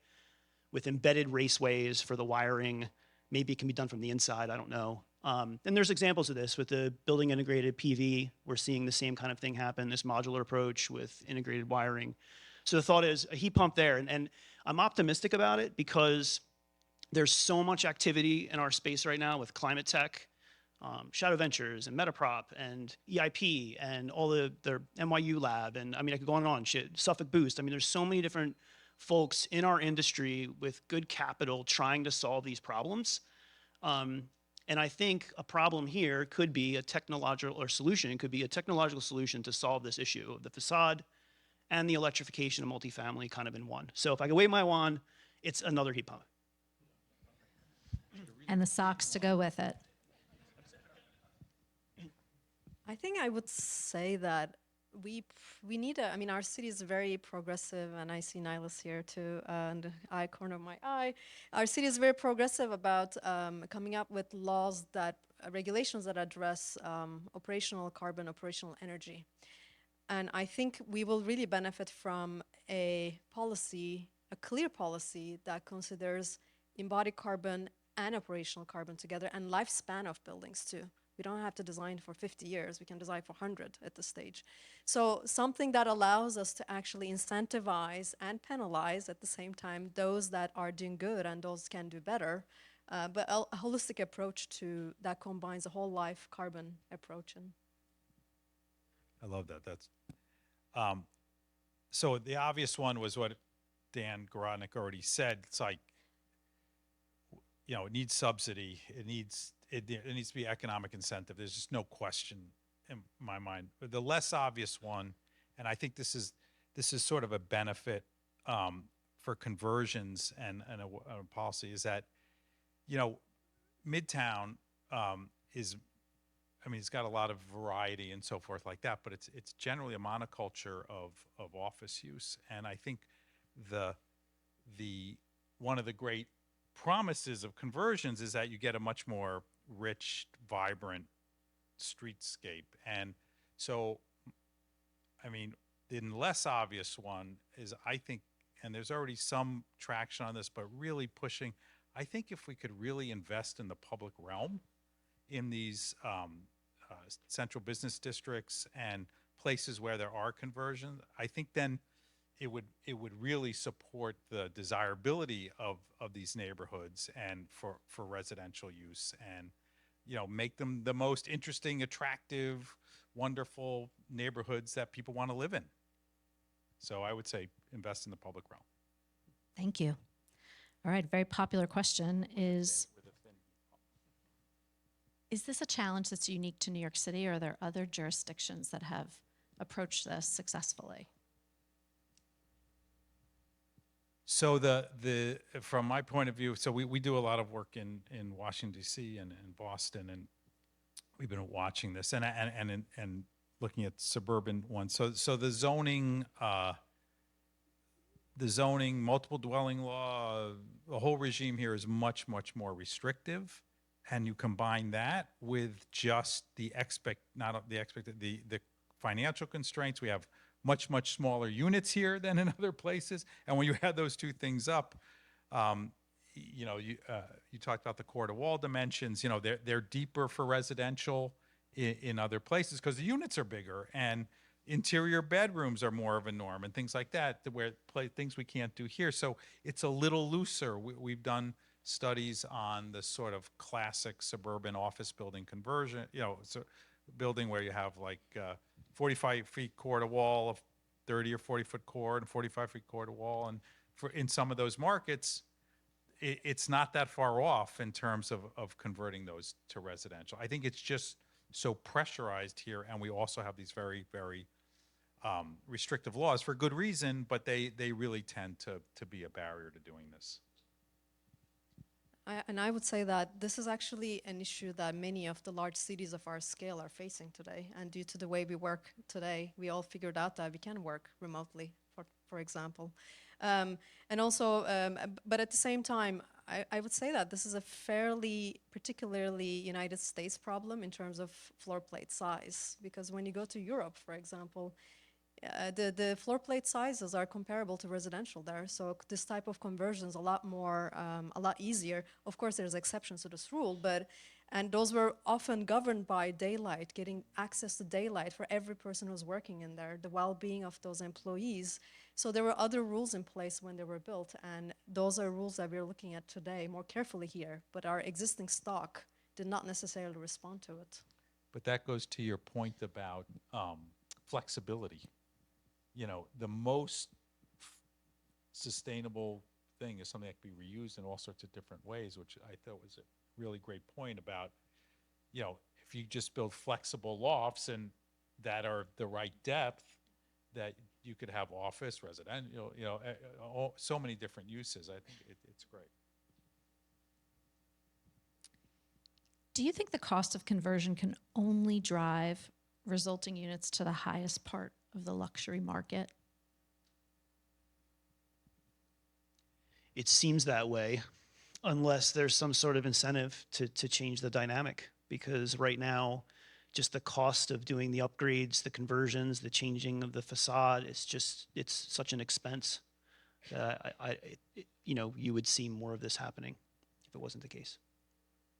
with embedded raceways for the wiring. Maybe it can be done from the inside, I don't know. And there's examples of this with the building integrated PV. We're seeing the same kind of thing happen, this modular approach with integrated wiring. So the thought is a heat pump there. And I'm optimistic about it because there's so much activity in our space right now with climate tech, Shadow Ventures and Metaprop and EIP and all their NYU lab. And I mean, I could go on and on, Suffolk Boost. I mean, there's so many different folks in our industry with good capital trying to solve these problems. And I think a problem here could be a technological solution to solve this issue of the facade and the electrification of multifamily kind of in one. So if I could wave my wand, it's another heat pump. And the socks to go with it. I think I would say that we need our city is very progressive, and I see Nihilus here too, and the eye corner of my eye. Our city is very progressive about coming up with laws regulations that address operational carbon, operational energy. And I think we will really benefit from a clear policy that considers embodied carbon and operational carbon together, and lifespan of buildings too. We don't have to design for 50 years. We can design for 100 at this stage. So something that allows us to actually incentivize and penalize at the same time those that are doing good and those can do better, but a holistic approach that combines a whole life carbon approach. And I love that. That's so the obvious one was what Dan Garodnick already said. It's like, it needs subsidy. It needs to be economic incentive. There's just no question in my mind. But the less obvious one, and I think this is sort of a benefit for conversions and a policy, is that Midtown it's got a lot of variety and so forth like that, but it's generally a monoculture of office use. And I think the one of the great promises of conversions is that you get a much more rich, vibrant streetscape. And So, I mean, the less obvious one is, I think, and there's already some traction on this, but really pushing, I think if we could really invest in the public realm in these central business districts and places where there are conversions, I think then it would really support the desirability of these neighborhoods and for residential use, and make them the most interesting, attractive, wonderful neighborhoods that people want to live in. So I would say invest in the public realm. Thank you. All right, very popular question is this a challenge that's unique to New York City, or are there other jurisdictions that have approached this successfully? So from my point of view, so we do a lot of work in Washington, D.C. and in Boston, and we've been watching this and looking at suburban ones. So the zoning, multiple dwelling law, the whole regime here is much, much more restrictive. And you combine that with just the financial constraints. We have much, much smaller units here than in other places. And when you add those two things up, you talked about the core to wall dimensions. They're deeper for residential in other places because the units are bigger, and interior bedrooms are more of a norm and things like that, where things we can't do here. So it's a little looser. We've done studies on the sort of classic suburban office building conversion, so building where you have like 45 feet core to wall, of 30 or 40 foot core, and 45 feet core to wall. And in some of those markets, it's not that far off in terms of converting those to residential. I think it's just so pressurized here, and we also have these very, very restrictive laws for good reason, but they really tend to be a barrier to doing this. I would say that this is actually an issue that many of the large cities of our scale are facing today. And due to the way we work today, we all figured out that we can work remotely, for example. And also, but at the same time, I would say that this is a fairly, particularly United States problem in terms of floor plate size. Because when you go to Europe, for example, the floor plate sizes are comparable to residential there, so this type of conversion is a lot easier. Of course, there's exceptions to this rule, and those were often governed by daylight, getting access to daylight for every person who's working in there, the well-being of those employees. So there were other rules in place when they were built, and those are rules that we're looking at today more carefully here, but our existing stock did not necessarily respond to it. But that goes to your point about flexibility. The most sustainable thing is something that can be reused in all sorts of different ways, which I thought was a really great point about, if you just build flexible lofts and that are the right depth, that you could have office, residential, so many different uses. I think it's great. Do you think the cost of conversion can only drive resulting units to the highest part of the luxury market? It seems that way, unless there's some sort of incentive to change the dynamic. Because right now, just the cost of doing the upgrades, the conversions, the changing of the facade, it's such an expense. You would see more of this happening if it wasn't the case.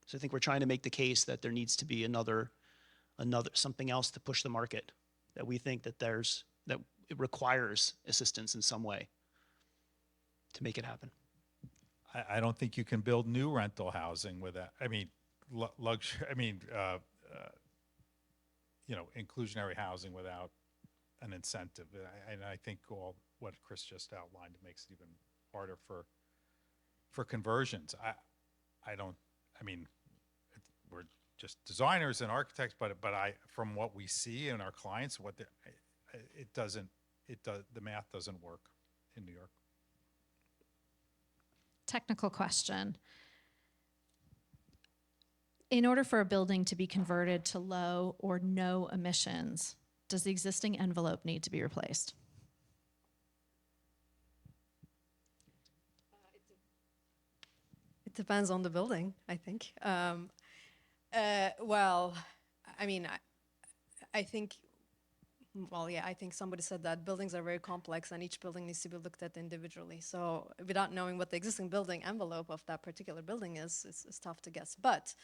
So I think we're trying to make the case that there needs to be another something else to push the market, that we think that it requires assistance in some way to make it happen. I don't think you can build new rental housing without, luxury, inclusionary housing without an incentive. And I think all what Chris just outlined makes it even harder for conversions. We're just designers and architects, but from what we see in our clients, the math doesn't work in New York. Technical question. In order for a building to be converted to low or no emissions, does the existing envelope need to be replaced? It depends on the building, I think. I think well, yeah, I think somebody said that buildings are very complex and each building needs to be looked at individually. So without knowing what the existing building envelope of that particular building is, it's tough to guess. But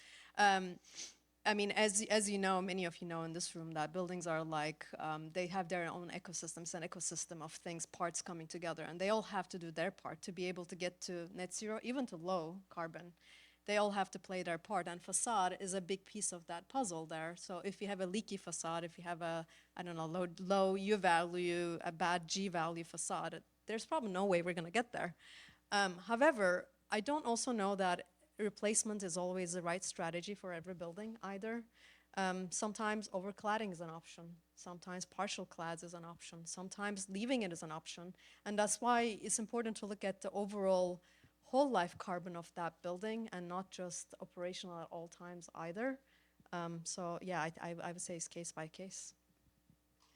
I mean, as you know, many of you know in this room that buildings are like, they have their own ecosystems, an ecosystem of things, parts coming together, and they all have to do their part to be able to get to net zero, even to low carbon. They all have to play their part, and facade is a big piece of that puzzle there. So if you have a leaky facade, if you have a, I don't know, low U value, a bad G value facade, there's probably no way we're gonna get there. However, I don't also know that replacement is always the right strategy for every building either. Sometimes overcladding is an option. Sometimes partial clads is an option. Sometimes leaving it is an option. And that's why it's important to look at the overall whole life carbon of that building and not just operational at all times either. So yeah, I would say it's case by case.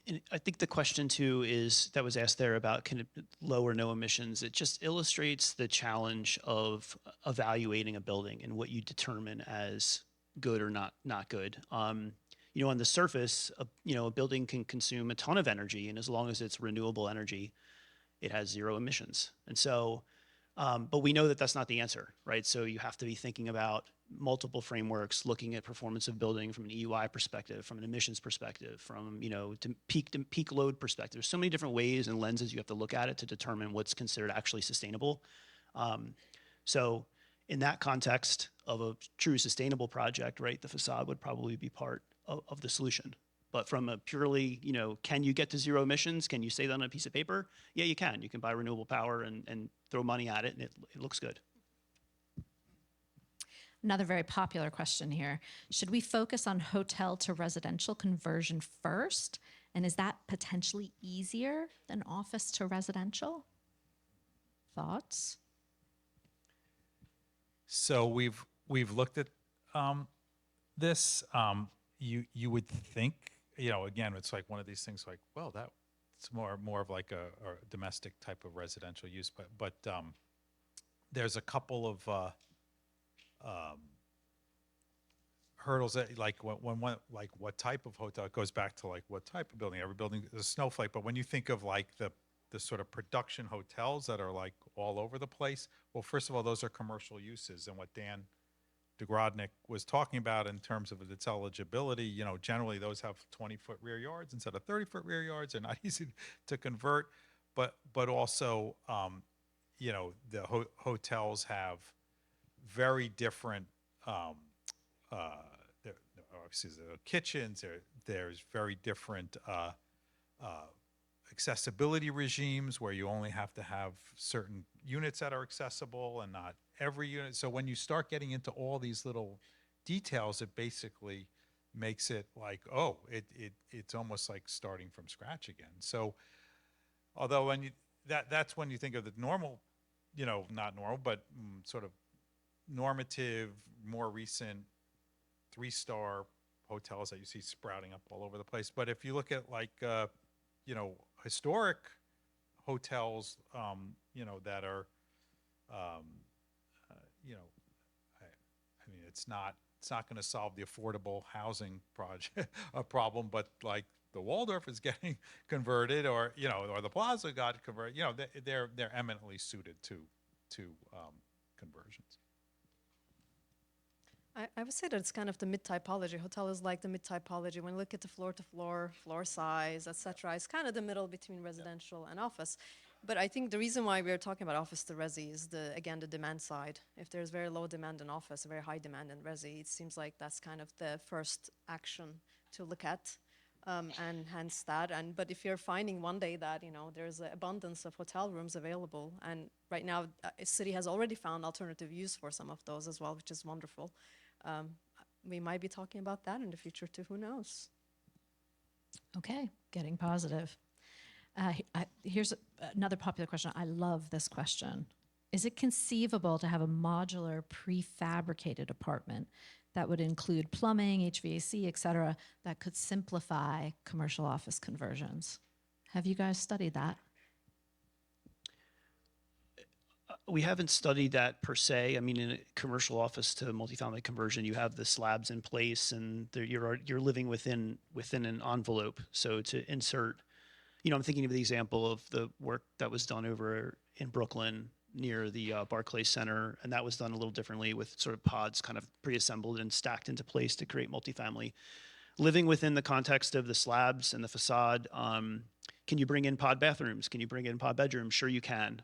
And I think the question too is that was asked there about kind of low or no emissions. It just illustrates the challenge of evaluating a building and what you determine as good or not good. You know, on the surface, a building can consume a ton of energy, and as long as it's renewable energy, it has zero emissions. And so, but we know that that's not the answer, right? So you have to be thinking about multiple frameworks, looking at performance of building from an EUI perspective, from an emissions perspective, from to peak load perspective. There's so many different ways and lenses you have to look at it to determine what's considered actually sustainable. So in that context of a true sustainable project, right, the facade would probably be part of the solution. But from a purely, can you get to zero emissions? Can you say that on a piece of paper? Yeah, you can. You can buy renewable power and throw money at it, and it looks good. Another very popular question here. Should we focus on hotel to residential conversion first? And is that potentially easier than office to residential? Thoughts? So we've looked at this. You would think, again, it's like one of these things like, well, it's more of like a domestic type of residential use, but there's a couple of hurdles that like what type of hotel, it goes back to like what type of building. Every building is a snowflake, but when you think of like the sort of production hotels that are like all over the place, well, first of all, those are commercial uses, and what Dan Garodnick was talking about in terms of its eligibility, generally those have 20-foot rear yards instead of 30-foot rear yards. They're not easy to convert, but also the hotels have very different obviously the kitchens, there's very different accessibility regimes where you only have to have certain units that are accessible and not every unit. So when you start getting into all these little details, it basically makes it like, oh, it's almost like starting from scratch again. So although that's when you think of the normal, not normal, but sort of normative, more recent 3-star hotels that you see sprouting up all over the place. But if you look at like, historic hotels, that are, I mean, it's not going to solve the affordable housing problem, but like the Waldorf is getting converted, or the Plaza got converted. They're eminently suited to conversions. I would say that it's kind of the mid-typology. Hotel is like the mid-typology. When you look at the floor-to-floor, floor size, etc., it's kind of the middle between residential and office. But I think the reason why we're talking about office to resi is, the demand side. If there's very low demand in office, very high demand in resi, it seems like that's kind of the first action to look at, and hence that. But if you're finding one day that, there's an abundance of hotel rooms available, and right now, a city has already found alternative use for some of those as well, which is wonderful. We might be talking about that in the future too, who knows? Okay, getting positive. Here's another popular question. I love this question. Is it conceivable to have a modular prefabricated apartment that would include plumbing, HVAC, et cetera, that could simplify commercial office conversions? Have you guys studied that? We haven't studied that per se. I mean, in a commercial office to multifamily conversion, you have the slabs in place, and you're living within an envelope. So to insert, I'm thinking of the example of the work that was done over in Brooklyn near the Barclays Center, and that was done a little differently with sort of pods kind of pre-assembled and stacked into place to create multifamily. Living within the context of the slabs and the facade, can you bring in pod bathrooms? Can you bring in pod bedrooms? Sure you can.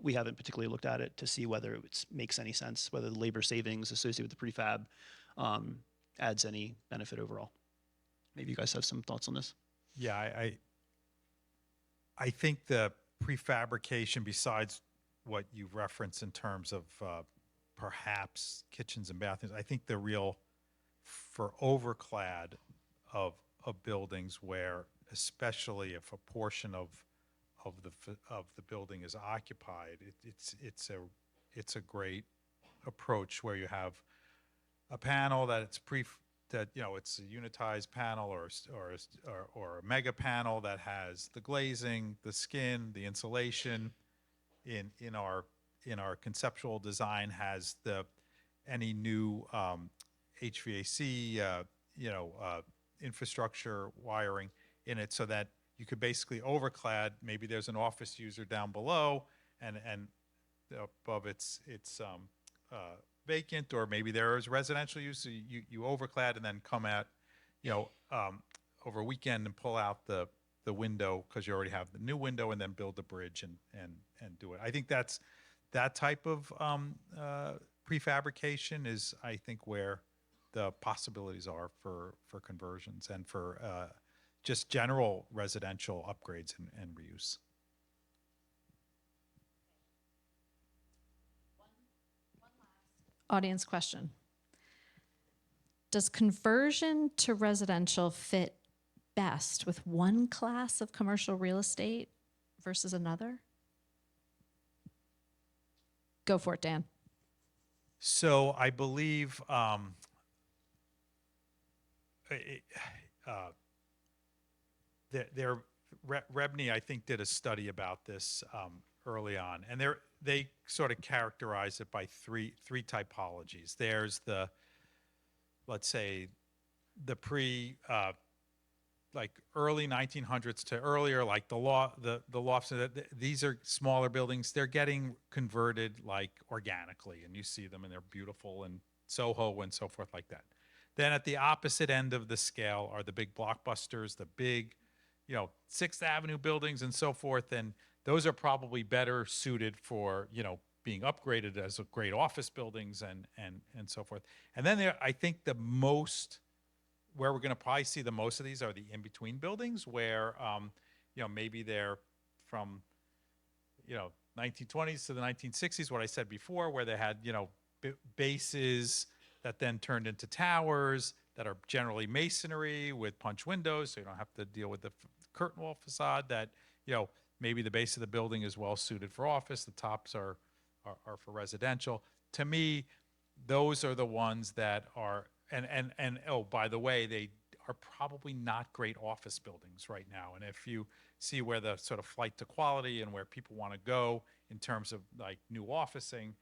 We haven't particularly looked at it to see whether it makes any sense, whether the labor savings associated with the prefab adds any benefit overall. Maybe you guys have some thoughts on this. Yeah, I think the prefabrication, besides what you referenced in terms of perhaps kitchens and bathrooms, I think the real for overclad of buildings where, especially if a portion of the building is occupied, it's a great approach where you have a panel that it's it's a unitized panel or a mega panel that has the glazing, the skin, the insulation. In our conceptual design has any new HVAC infrastructure wiring in it, so that you could basically overclad. Maybe there's an office user down below, and above it's vacant, or maybe there is residential use. So you overclad and then come at over a weekend and pull out the window because you already have the new window, and then build the bridge and do it. I think that type of prefabrication is, I think, where the possibilities are for conversions and for just general residential upgrades and reuse. Audience question. Does conversion to residential fit best with one class of commercial real estate versus another? Go for it, Dan. So I believe Rebney, I think, did a study about this early on, and they sort of characterized it by three typologies. There's let's say the like early 1900s to earlier, like the lofts. These are smaller buildings. They're getting converted like organically, and you see them, and they're beautiful, and Soho and so forth like that. Then at the opposite end of the scale are the big blockbusters, the big, 6th Avenue buildings and so forth, and those are probably better suited for, being upgraded as great office buildings and so forth. And then I think where we're going to probably see the most of these are the in-between buildings where, maybe they're from, 1920s to the 1960s, what I said before, where they had, bases that then turned into towers that are generally masonry with punch windows, so you don't have to deal with the curtain wall facade that, maybe the base of the building is well suited for office, the tops are for residential. To me, those are the ones that are, and oh, by the way, they are probably not great office buildings right now. And if you see where the sort of flight to quality and where people want to go in terms of like new officing,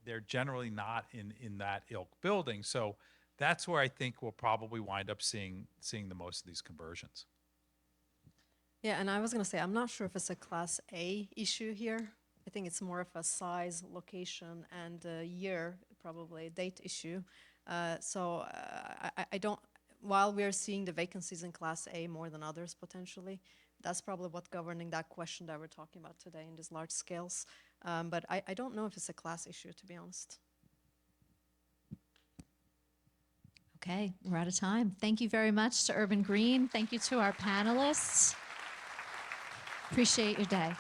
they're generally not in that ilk building. So that's where I think we'll probably wind up seeing the most of these conversions. Yeah, and I was going to say, I'm not sure if it's a Class A issue here. I think it's more of a size, location, and year, probably date issue. So I don't, while we're seeing the vacancies in Class A more than others potentially, that's probably what's governing that question that we're talking about today in these large scales. But I don't know if it's a class issue, to be honest. Okay, we're out of time. Thank you very much to Urban Green. Thank you to our panelists. Appreciate your day.